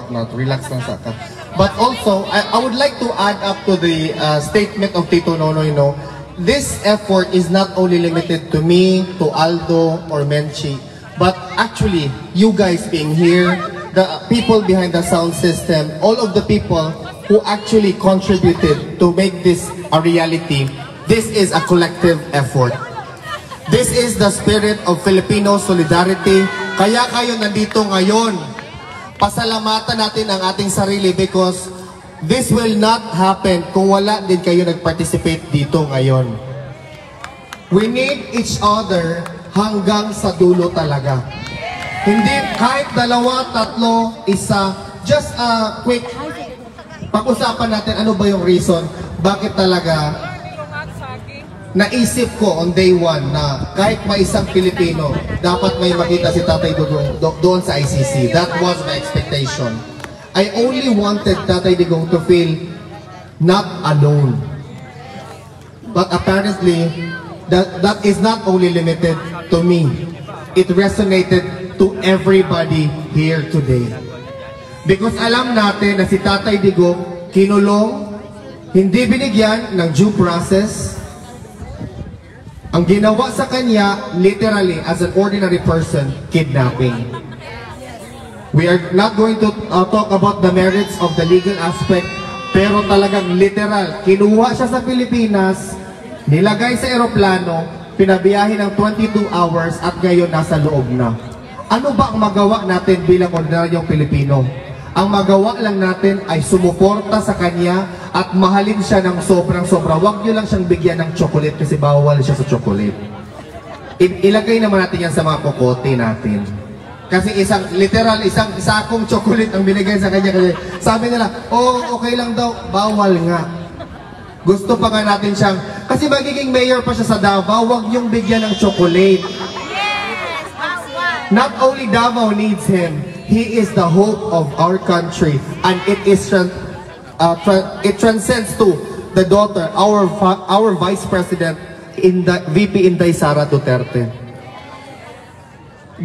whatnot. Relax lang sa ka. But also, I would like to add up to the statement of Tito Nonoy, this effort is not only limited to me, to Aldo, or Menchi, but actually, you guys being here, the people behind the sound system, all of the people who actually contributed to make this a reality. This is a collective effort. This is the spirit of Filipino solidarity. Kaya kayo nandito ngayon. Pasalamatan natin ang ating sarili because this will not happen kung wala din kayo nag-participate dito ngayon. We need each other hanggang sa dulo talaga. Hindi kahit dalawa, tatlo, isa. Just a quick pag-usapan natin ano ba yung reason bakit talaga naisip ko on day one na kahit may isang Pilipino dapat may makita si Tatay Digong doon sa ICC. That was my expectation. I only wanted Tatay Digong to feel not alone. But apparently, that is not only limited to me. It resonated to everybody here today. Because alam natin na si Tatay Digong kinulong, hindi binigyan ng due process. Ang ginawa sa kanya, literally, as an ordinary person, kidnapping. We are not going to talk about the merits of the legal aspect, pero talagang literal, kinuha siya sa Pilipinas, nilagay sa eroplano, pinabiyahin ng 22 hours at ngayon nasa loob na. Ano ba ang magawa natin bilang ordinaryong Pilipino? Ang magawa lang natin ay sumuporta sa kanya at mahalin siya ng sobrang-sobra. Huwag nyo lang siyang bigyan ng chocolate kasi bawal siya sa chocolate. Ilagay naman natin yan sa mga kokote natin. Kasi isang sakong chocolate ang binigay sa kanya. Kasi sabi nila, oh, okay lang daw, bawal nga. Gusto pa nga natin siyang, kasi magiging mayor pa siya sa Davao, huwag niyong bigyan ng chocolate. Not only Davao needs him, he is the hope of our country, and it transcends to the daughter, our Vice President, VP Inday Sara Duterte.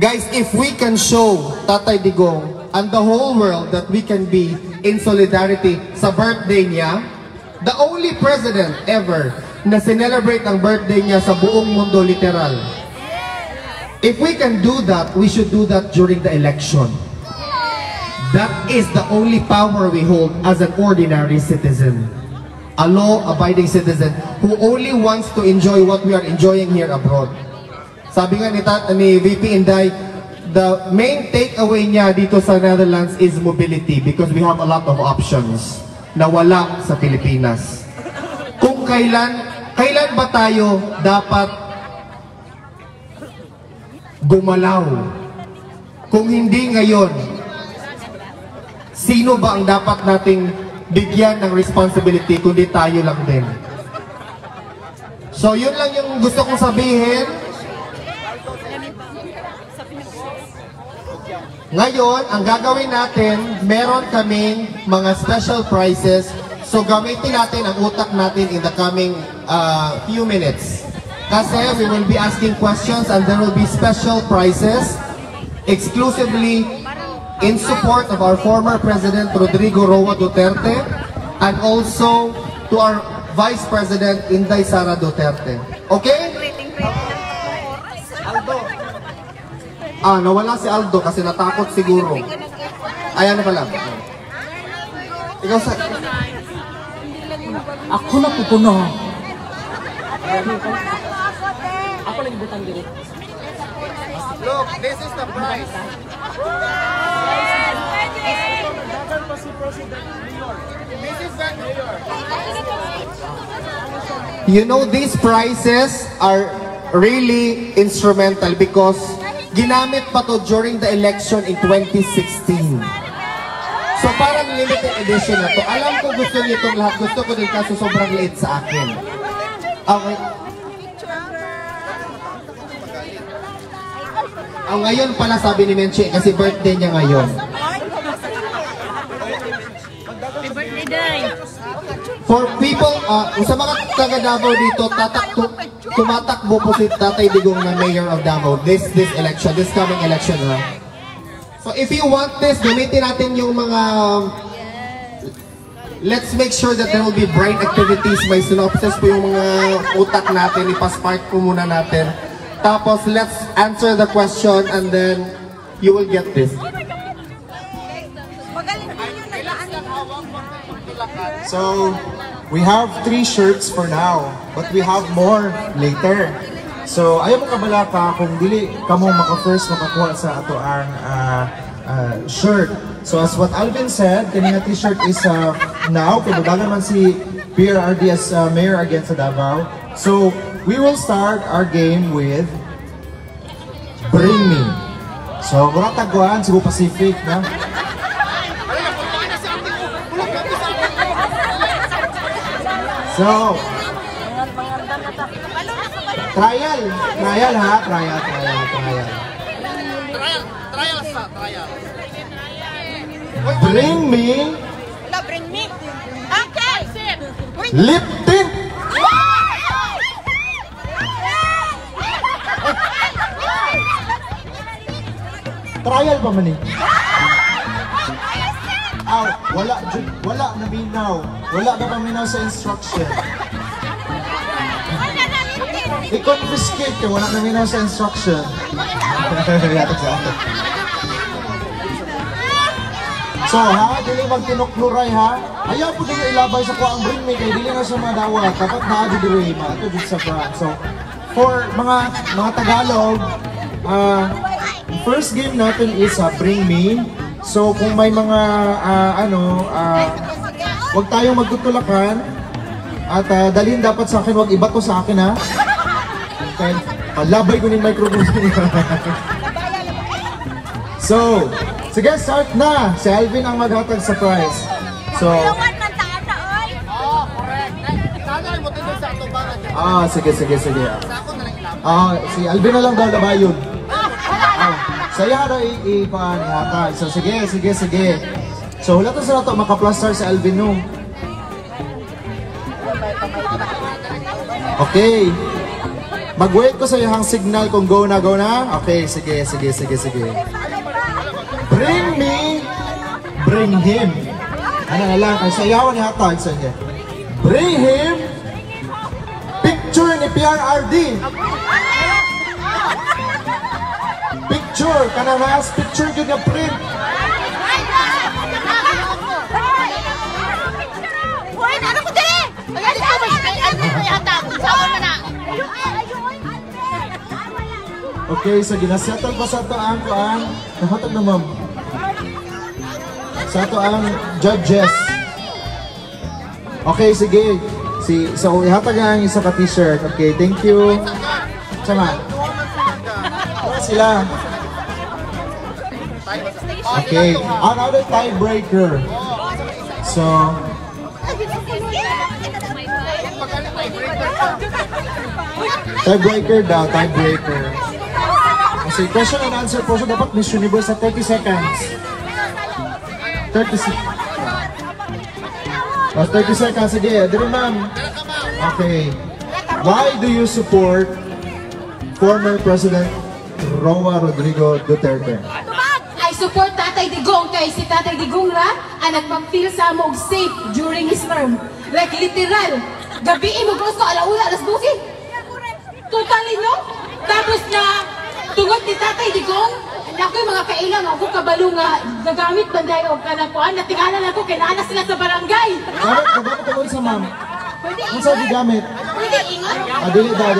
Guys, if we can show Tatay Digong and the whole world that we can be in solidarity sa birthday niya, the only president ever na sinelebrate ang birthday niya sa buong mundo, literal. If we can do that, we should do that during the election. That is the only power we hold as an ordinary citizen. A law-abiding citizen who only wants to enjoy what we are enjoying here abroad. Sabi nga ni VP Inday, the main takeaway niya dito sa Netherlands is mobility because we have a lot of options na wala sa Pilipinas. Kung kailan ba tayo dapat gumalaw? Kung hindi ngayon, sino ba ang dapat nating bigyan ng responsibility kundi tayo lang din? So yun lang yung gusto kong sabihin. Ngayon, ang gagawin natin, meron kaming mga special prizes. So gamitin natin ang utak natin in the coming few minutes. Kasi we will be asking questions and there will be special prizes exclusively in support of our former President Rodrigo Roa Duterte and also to our Vice President Inday Sara Duterte. Okay? Aldo. Nawala si Aldo kasi natakot siguro. Ayan na pala. Ikaw sa... Ako na pupuno. Ako lang ibutang dito. Look, this is the prize. You know, these prizes are really instrumental because ginamit pa to during the election in 2016. So parang limited edition na to. Alam ko gusto niyo itong lahat. Gusto ko din kaso sobrang liit sa akin. Okay. Ngayon pala sabi ni Menchi kasi birthday niya ngayon. For people, sa mga taga Davao dito, tumatakbo po si Tatay Digong na Mayor of Davao this election, this coming election. So if you want this, gamitin natin yung mga... Let's make sure that there will be brain activities. May synopsis po yung mga utak natin. Ipaspark po muna natin. Tapos, let's answer the question and then you will get this. So, we have 3 shirts for now, but we have more later. So, ayaw mo kabala ka kung dili ka mo maka-first makakuha sa ato ang shirt. So, as what Alvin said, kanina t-shirt is now, kung baga naman si PRRD as mayor against sa Davao. So, we will start our game with Bring Me. So, mura taguan, Cebu Pacific, na? So, trial ha, trial. Bring me. Bring me. Okay. Lip tint. Trial pa man eh. Wala naminaw. Wala na paminaw sa instruction. I-confiscate ka, wala naminaw sa instruction. Yatok sa ato. So ha, dili magtinukluray ha. Ayaw po din ilabay sa kuang bring me kay dili na siya madawat. Dapat na diri maato dito sa front. So for mga Tagalog, first game natin is bring me. So kung may mga wag tayong magtutulakan at dalhin dapat sa akin, wag ibato sa akin ha. Okay, labay ko ni microphone. So, sige, start na. Si Alvin ang maghatag sa prize. So, sige. Si Alvin na lang daw labayon. Saya na ipahatag. So, sige. So, wala to sa nato, maka-plus-star si Alvin no. Okay. Mag-wait ko sa iyong signal kung go na. Okay, sige. Bring me, bring him. Ano na lang, ay sayawan ni hatag sa niya. Bring him, picture ni PRRD. Picture, kananas, picture yun yung print. Ano ko din? Ay, hatag. Sawa mo na. Okay, so ginasettle pa sa ito ang nahatag na ma'am. Sa ito ang judges. Okay, sige. So, ihatag nga ang isa ka t-shirt. Okay, thank you. Sama. Sila. Okay, another tiebreaker. So, tiebreaker daw, tiebreaker. Kasi question and answer po siya dapat Miss Universe sa 30 seconds. 30 seconds. Sige, dito ma'am. Okay. Why do you support former President Roa Rodrigo Duterte? I support Tatay Digong kay si Tatay Digong ra ang nagpag-feel sa mo safe during his term. Like literal. Gabi mo gusto alauna, alas 12. Totally no? Tapos na tungod ni Tatay Digong, ako'y mga kailang ako kabalo nga nagamit banday o kanapuan, natingalan ako kay naana sila sa barangay. Dapat tungod sa ma'am. Ano sa gigamit? Pwede ingon? Dili da.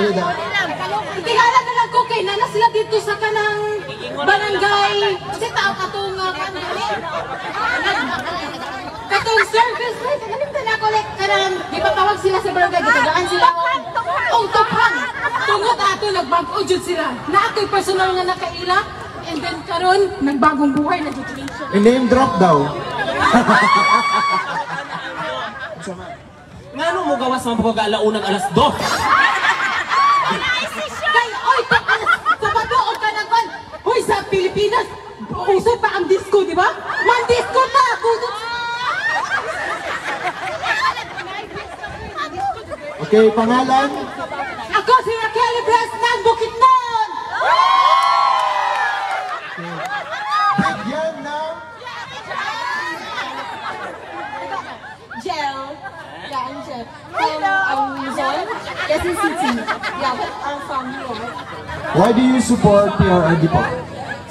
Natingalan na lang ko kay naana sila dito sa kanang barangay. Kasi tao katong katong service, kalimtan ako kanang ipatawag sila sa barangay, gitagaan sila o tupang. Tungod ato nagbag-o jud sila. Na ako'y personal nga nakaila. And then karon nagbagong buhay na education. I-name drop daw. Ngano mo gawas man pagkalaunang alas 2? Kay oy sa bato ka naman. Hoy sa Pilipinas, uso pa ang disco, di ba? Man disco na ako. Okay, pangalan? Ako si Raquel Blas ng Bukidnon. Bigyan from Luzon, Quezon City. Yeah, but I'm from New York. Why do you support PRRD po?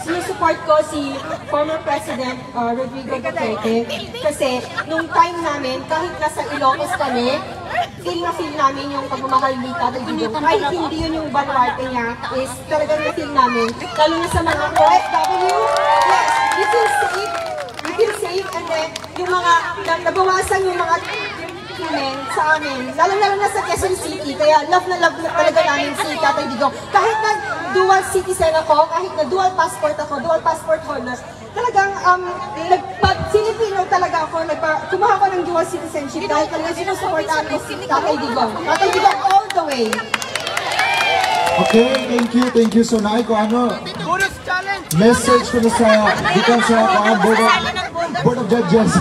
Sinusupport ko si former President Rodrigo Duterte kasi nung time namin, kahit nasa Ilocos kami, feel namin yung pagmamahal ni Tatay Digong. Kahit hindi yun yung baluarte niya, is talagang na-feel namin. Lalo na sa mga OFW, yes, we feel safe and then yung mga nabawasan yung mga krimen sa amin, lalo na sa Quezon City, kaya love na talaga namin si Tatay Digong. Kahit na dual citizen ako, kahit na dual passport holder, talagang pag Filipino talaga ako, kumuha ko ng dual citizenship dahil talagang sinusuportahan ko si Tatay Digong. Tatay Digong all the way. Okay, thank you. So naay ko message ko na sa dito sa Board of Judges.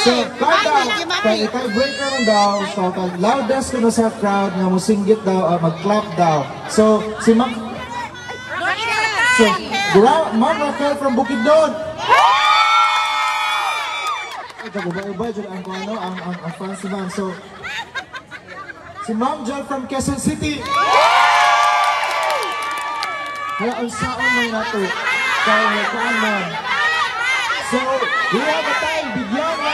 So, kay tiebreaker lang daw, so loudest ko na sa crowd nga musinggit daw, mag-clap daw. So, si Ma'am Raquel from Bukidnon. Ito, iba dyan ang fans ni Ma'am. So, si Ma'am Jel from Quezon City. Kaya ang saan lang nato. Kaya kaan Ma'am. So, we have a time, bigyan na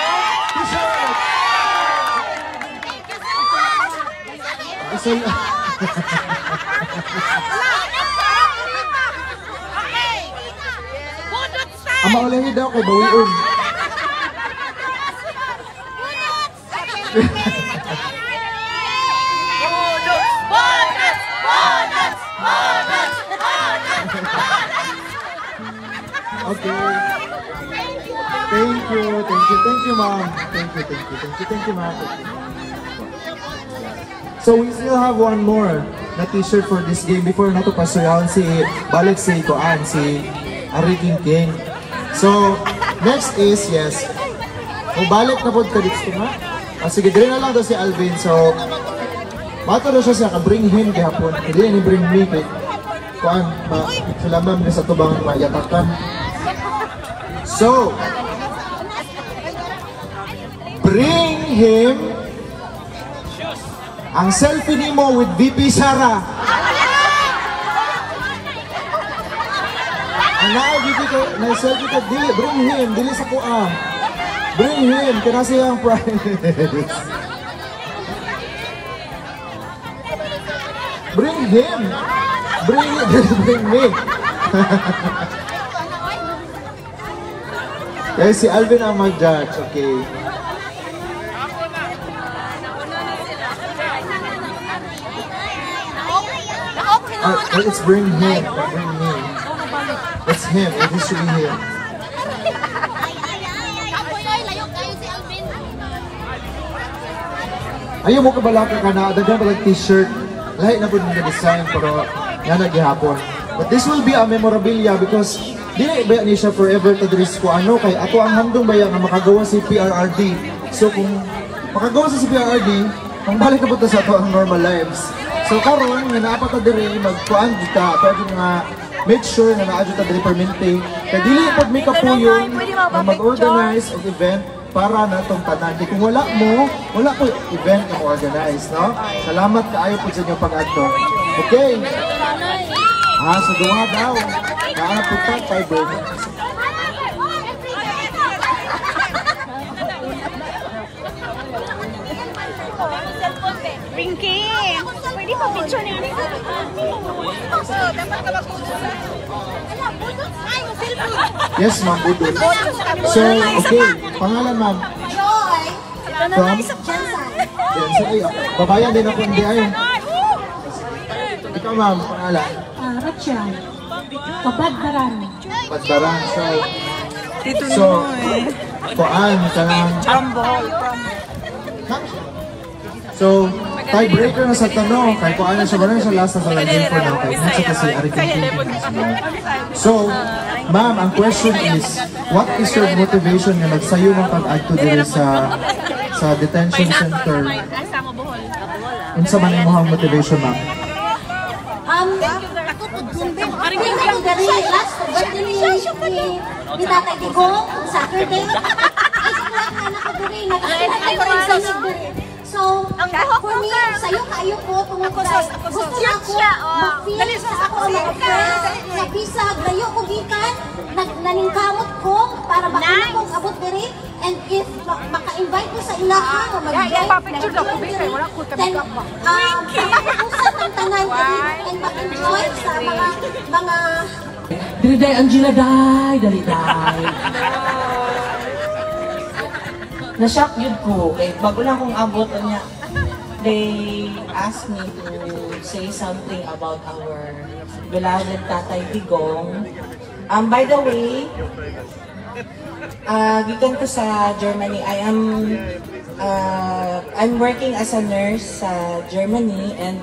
t-shirt! Ang maulahi daw kay Bawiun. Okay. Thank you, ma'am. Thank you, ma'am. So we still have one more na t-shirt for this game before nato pasuyawan balik si Ari King. So next is, yes, balik na po ka dito nga. Sige, dire na lang to si Alvin. So mato na siya ka-bring him gihapon. Hindi ni bring me kay kuan ba sila ma'am sa tubang mayatakan. So bring him ang selfie nimo with VP Sara. Ang na-VP ko, na-selfie ko, bring him, dili sa kuang. Bring him, kaya siyang prize. Bring him. Bring me. Kaya si Alvin ang mag-judge, okay. Let's bring him. Bring me. It's him. It is to be him. Ayaw mo kabalaka ka na. Dagan ba t-shirt? Lahat na po yung design pero yan naghihapon. But this will be a memorabilia because dili ba ni siya forever to dress ko ano kay ato ang handong bayan nga makagawa si PRRD. So kung makagawa si PRRD, ang balik na po sa ato ang normal lives. So karon nga naapat ta diri magkuan kita pwede nga make sure na naadyo ta diri permanente. Kay dili pag may kapuyon na mag-organize og event para natong tanan. Di kung wala po event na organize, no? Salamat kaayo po sa inyong pag-adto. Okay. So duha daw. Kaana po ta fiber. Pinky! Pwede pa picture niya ni dapat ka magpupunta. Ay, cellphone! Yes, ma'am, budol. So, okay. Pangalan, ma'am? Joy! From? Jensen. Ay, babayan din ako hindi ay. Ikaw, ma'am, pangalan? Rachel. Kabadbaran. Badbaran. So, kuan ka lang. So, tiebreaker na sa tanong, kay kuan siya ba sa last na sa lagay for now, kay nasa kasi Ari King. So, ma'am, ang question is, what is your motivation na nagsayo ng pag-adto dito sa detention center? Unsa man imong motivation, ma'am? Last birthday ni Tatay Digong, Saturday. Ay, nakadiri, nakadiri. narinig diri. So, for me, sa'yo kayo po tungod kay gusto na ako mag-feel sa ako ang mga friends sa bisag, layo ko gikan, naningkamot ko para makita kong abot diri, and if maka-invite ko sa ilaha o mag-invite na diri, then makakusap ang tanan diri and mag-enjoy sa mga Dali day, Angela day, dali day. Na-shock yun ko. Eh, bago lang kong abot niya, they asked me to say something about our beloved Tatay Digong. By the way, gikan ko sa Germany. I'm working as a nurse sa Germany, and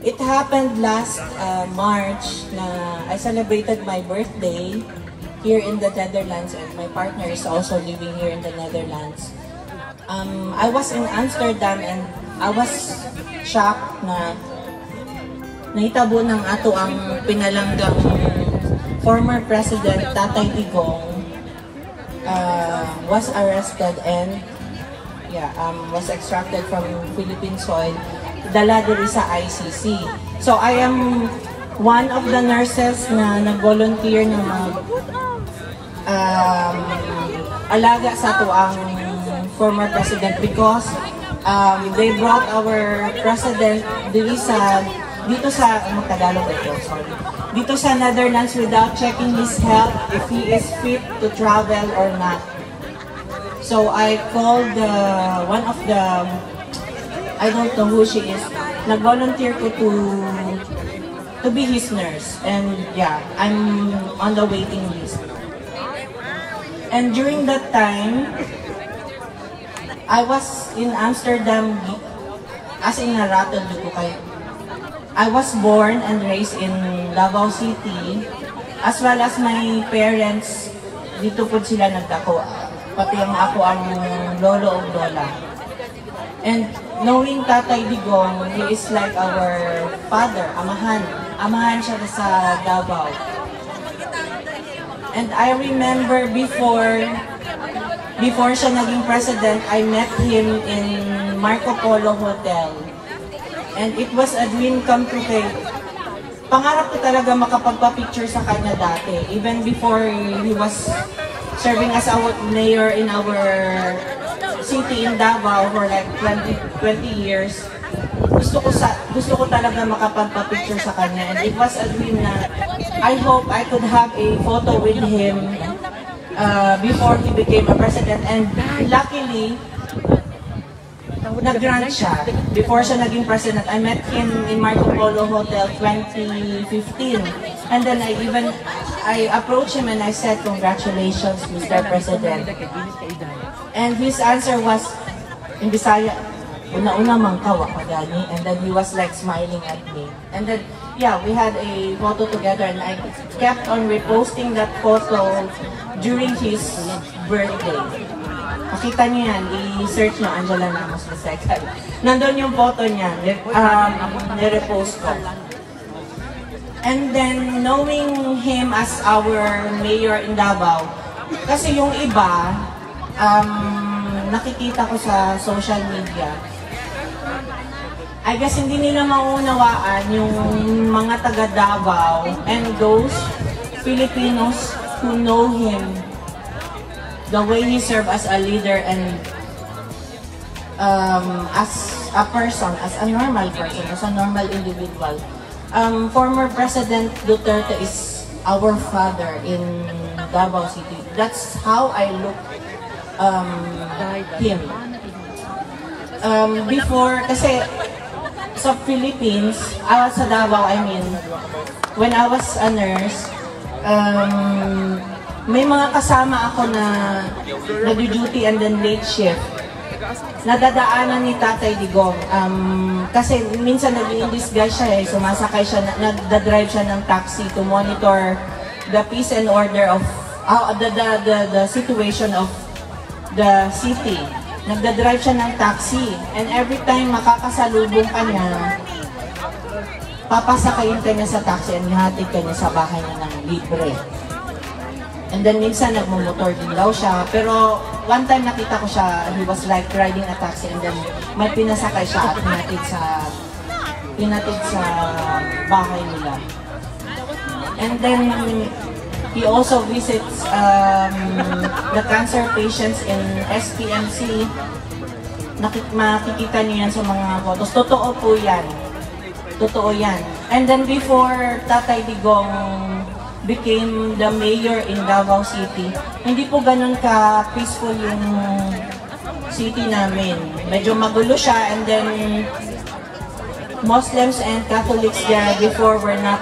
it happened last March na I celebrated my birthday here in the Netherlands, and my partner is also living here in the Netherlands. I was in Amsterdam and I was shocked na nahitabo ng ato ang pinalanggang former President Tatay Digong was arrested and was extracted from Philippine soil, dala diri sa ICC. So I am one of the nurses na nag-volunteer na alaga sa ato ang former president because they brought our president dito sa dito sa Netherlands without checking his health if he is fit to travel or not. So I called one of the, I don't know who she is, nag-volunteer ko to be his nurse, and yeah, I'm on the waiting list. And during that time, I was in Amsterdam, as in naratod ko kayo. I was born and raised in Davao City, as well as my parents, dito po sila nagdako. Pati ako ang lolo o lola. And knowing Tatay Digong, he is like our father, amahan. Amahan siya sa Davao. And I remember before siya naging president, I met him in Marco Polo Hotel. And it was a dream come true kay. Pangarap ko talaga makapagpa-picture sa kanya dati. Even before he was serving as our mayor in our city in Davao for like 20 years. Gusto ko talaga makapagpa-picture sa kanya, and it was a dream na I hope I could have a photo with him before he became a president, and luckily nag-grant siya. Before siya naging president, I met him in Marco Polo Hotel 2015, and then I approached him and I said, "Congratulations, Mr. President." And his answer was in Bisaya, "Una-una man ka, wa ka gani." And then he was like smiling at me. And then, yeah, we had a photo together, and I kept on reposting that photo during his birthday. Makita niyo yan, i-search niyo Angela Ramos II. Nandun yung photo niya, nirepost ko. And then, knowing him as our mayor in Davao, kasi yung iba, nakikita ko sa social media, I guess hindi nila maunawaan yung mga taga Davao and those Filipinos who know him, the way he served as a leader and as a person, as a normal person, as a normal individual. Former President Duterte is our father in Davao City. That's how I look him. Before, kasi sa Philippines, sa Davao, I mean, when I was a nurse, may mga kasama ako na nag-duty and then late shift. Nadadaanan ni Tatay Digong. Kasi minsan nag-i-disguise siya sumasakay siya, nagda-drive siya ng taxi to monitor the peace and order of, the situation of the city. Nagda-drive siya ng taxi, and every time makakasalubong ka niya, papasakayin ka niya sa taxi and ihatid ka niya sa bahay niya ng libre. And then minsan nagmumotor din daw siya. Pero one time nakita ko siya, he was like riding a taxi and then may pinasakay siya at hinatid sa bahay nila. And then he also visits the cancer patients in SPMC. Makikita niyo yan sa mga photos. Totoo po yan. Totoo yan. And then before Tatay Digong became the mayor in Davao City, hindi po ganun ka-peaceful yung city namin. Medyo magulo siya, and then Muslims and Catholics there before were not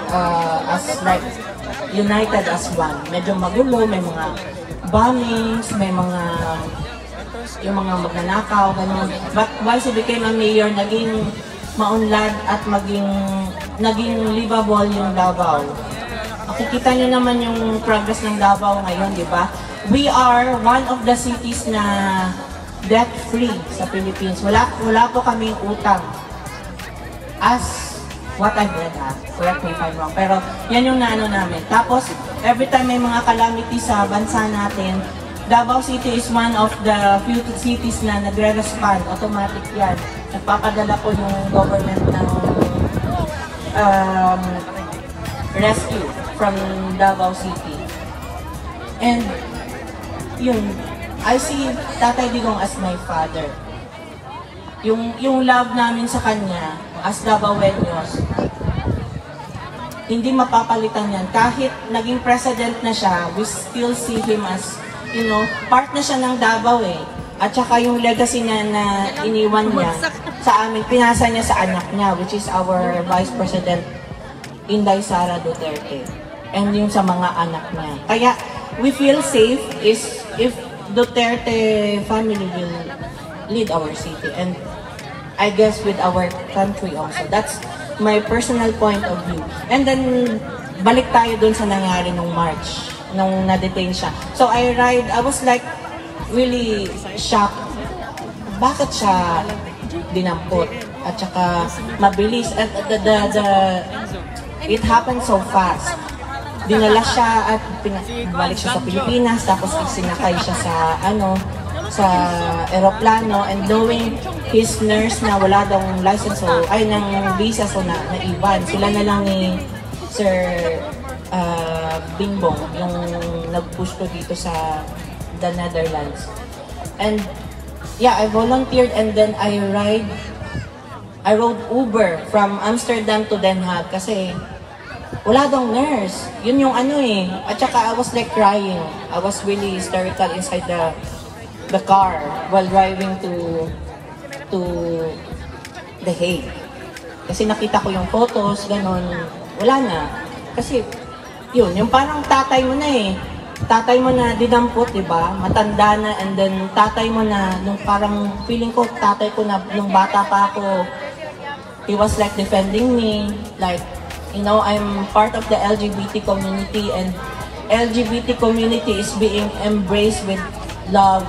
as like united as one. Medyo magulo, may mga bombings, may mga yung mga magnanakaw, ganun. But once he became a mayor, naging maunlad at naging livable yung Davao. Makikita nyo naman yung progress ng Davao ngayon, di ba? We are one of the cities na debt-free sa Philippines. Wala po kaming utang. As what I've read, correct me if I'm wrong. Pero yan yung naano namin. Tapos, every time may mga calamity sa bansa natin, Davao City is one of the few cities na nagre-respond. Automatic yan. Nagpapadala po yung government ng rescue from Davao City. And yun, I see Tatay Digong as my father. Yung love namin sa kanya as Davaoeños, hindi mapapalitan yan. Kahit naging president na siya, we still see him as, you know, part na siya ng Davao eh. At saka yung legacy niya na iniwan niya sa amin, pinasa niya sa anak niya, which is our Vice President Inday Sara Duterte. And yung sa mga anak niya. Kaya we feel safe is if Duterte family will lead our city. And I guess with our country also. That's my personal point of view. And then, balik tayo dun sa nangyari nung March, nung na-detain siya. So I was like really shocked. Bakit siya dinampot? At saka mabilis. At it happened so fast. Dinala siya at balik siya sa Pilipinas, tapos sinakay siya sa eroplano, and knowing his nurse na wala daw license ng visa, so naiwan. Sila na lang ni Sir Bingbong yung nag-push ko dito sa the Netherlands. And yeah, I volunteered, and then I rode Uber from Amsterdam to Den Haag kasi wala daw nurse. Yun yung At saka I was like crying. I was really hysterical inside the car while driving to The Hague. Kasi nakita ko yung photos, ganun. Wala na. Kasi yun, yung parang tatay mo na eh. Tatay mo na dinampot, di ba? Matanda na, and then tatay mo na, nung parang feeling ko, tatay ko na, nung bata pa ako, he was like defending me, like, you know, I'm part of the LGBT community, and LGBT community is being embraced with love,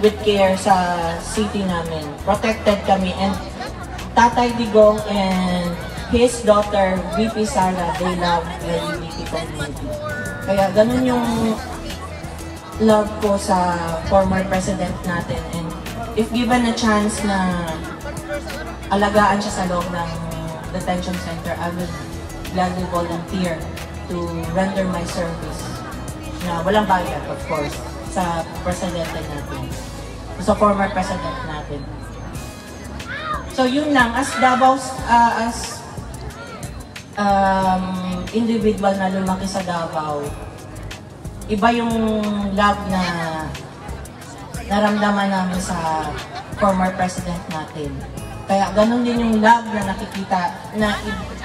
with care sa city namin. Protected kami, and Tatay Digong and his daughter, VP Sara, they love the LGBT community. Kaya ganun yung love ko sa former president natin, and if given a chance na alagaan siya sa loob ng detention center, I would gladly volunteer to render my service na walang bayad, of course, sa presidente natin, sa former president natin. So yun lang, as Davao, individual na lumaki sa Davao, iba yung love na naramdaman namin sa former president natin. Kaya ganun din yung love na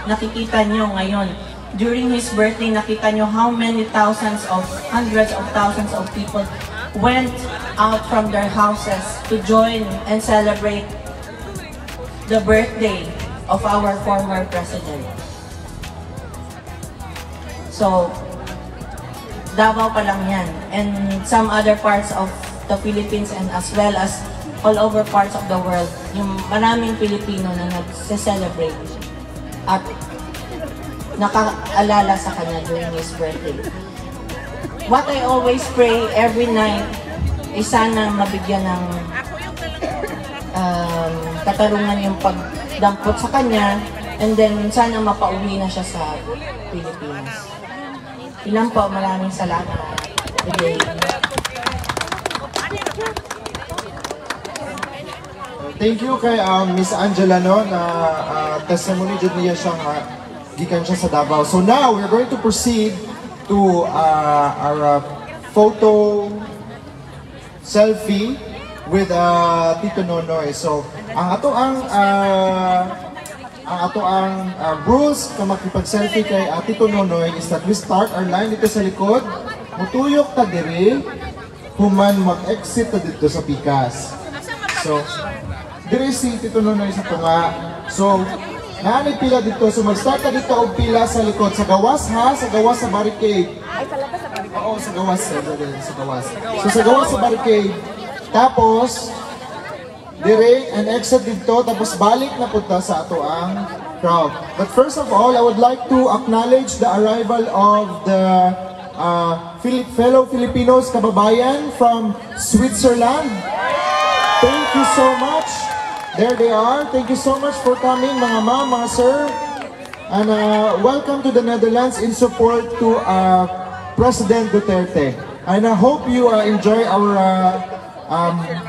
nakikita nyo ngayon. During his birthday, nakita nyo how many hundreds of thousands of people went out from their houses to join and celebrate the birthday of our former president. So, Davao pa lang yan. And some other parts of the Philippines, and as well as all over parts of the world, yung maraming Pilipino na nag-celebrate at nakaalala sa kanya during his birthday. what I always pray every night is sana mabigyan ng katarungan yung pagdampot sa kanya, and then sana mapauwi na siya sa Pilipinas. Ilan po, maraming salamat. Okay. Thank you kay Miss Angela no na testimony jud niya siyang gikan siya sa Davao. So now we're going to proceed to our photo selfie with Tito Nonoy. So ang ato ang rules kung makipag-selfie kay Tito Nonoy is that we start our line dito sa likod, mutuyok ta diri, human mag-exit ta dito sa pikas. So diri si Tito Nonoy sa tunga. So, naanay pila dito. So, mag-start ka dito og pila sa likod. Sa gawas ha? Sa gawas sa barricade. Ay, talaga sa barricade? Oo, sa gawas. Sa gawas. So, sa gawas sa barricade. Tapos, dire and exit dito. Tapos, balik na punta sa ato ang crowd. But first of all, I would like to acknowledge the arrival of the fellow Filipinos kababayan from Switzerland. Thank you so much. There they are. Thank you so much for coming, mga ma'am, mga sir. And welcome to the Netherlands in support to President Duterte. And I hope you enjoy our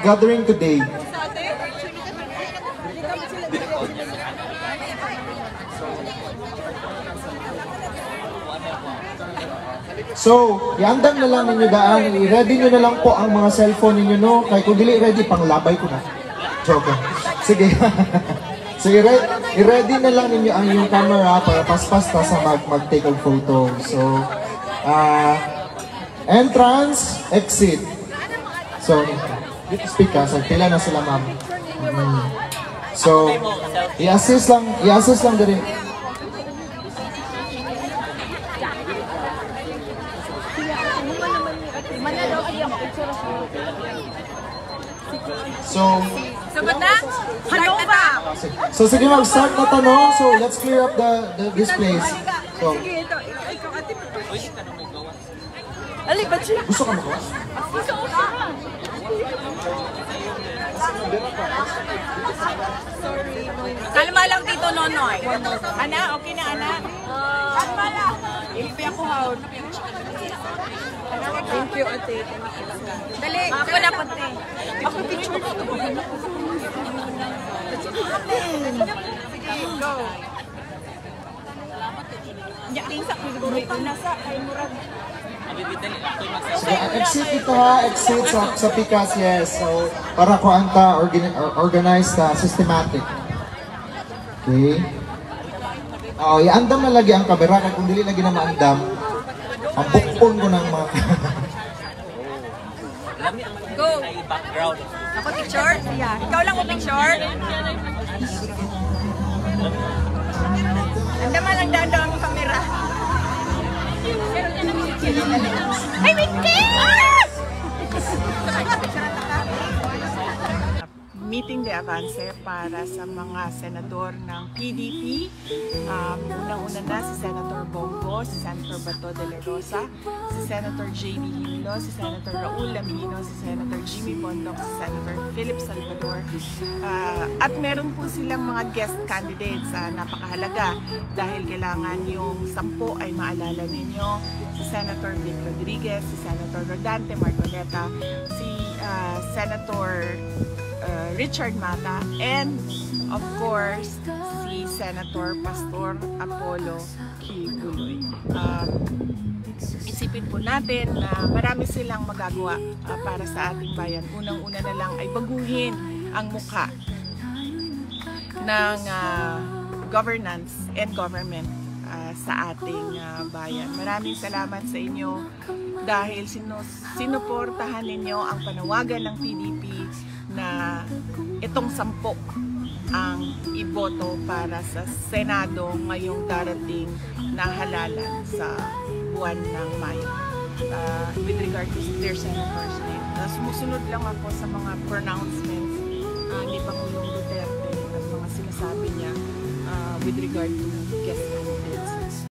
gathering today. So, iandang na lang ninyo daan. I-ready nyo na lang po ang mga cellphone ninyo, no? Kaya kung dili ready, panglabay ko na. Joke. Sige. Sige, i-ready na lang ninyo ang yung camera para paspas ta sa mag-take of photo. So, entrance, exit. So, speak ka. So, pila na sila, ma'am. So, i-assist lang din. So sige, mag-start na tanong. So let's clear up this place. So, gusto ka mo? Kalma lang, Tito Nonoy. Ana, okay na, ana? Kalma lang. Ipi ako haon. Thank you, ate. Dali, ako na pati. Ako picture na ito. Sige, go. Tingsak, ito nasa kay Murag. So, exit ito ha, exit sa pikas, yes. So, para ko anta organized, systematic. Okay. Iandam na lagi ang kamera, kaya kung dili lagi na maandam, ang bukpon ko ng mga... Go! Ako picture? Yeah. Ikaw lang mo picture? Andaman lang daw ang kamera. Ay, Minty! Meeting de avance para sa mga senador ng PDP. Unang-una na si Senator Bongo, si Senator Bato de la Rosa, si Senator J.B. Himlo, si Senator Raul Lamino, si Senator Jimmy Bondoc, si Senator Philip Salvador. At meron po silang mga guest candidates napakahalaga dahil kailangan yung 10 ay maalala ninyo. Si Senator Vic Rodriguez, si Senator Rodante Marcoleta, si Senator Richard Mata, and of course si Senator Pastor Apollo Kibuloy. Isipin po natin na marami silang magagawa para sa ating bayan. Unang-una na lang ay baguhin ang mukha ng governance and government sa ating bayan. Maraming salamat sa inyo dahil sinuportahan ninyo ang panawagan ng PDP na itong 10 ang iboto para sa Senado ngayong darating na halalan sa buwan ng Mayo. With regard to their senators, sumusunod lang ako sa mga pronouncements ni Pangulong Duterte at mga sinasabi niya with regard to guest candidates.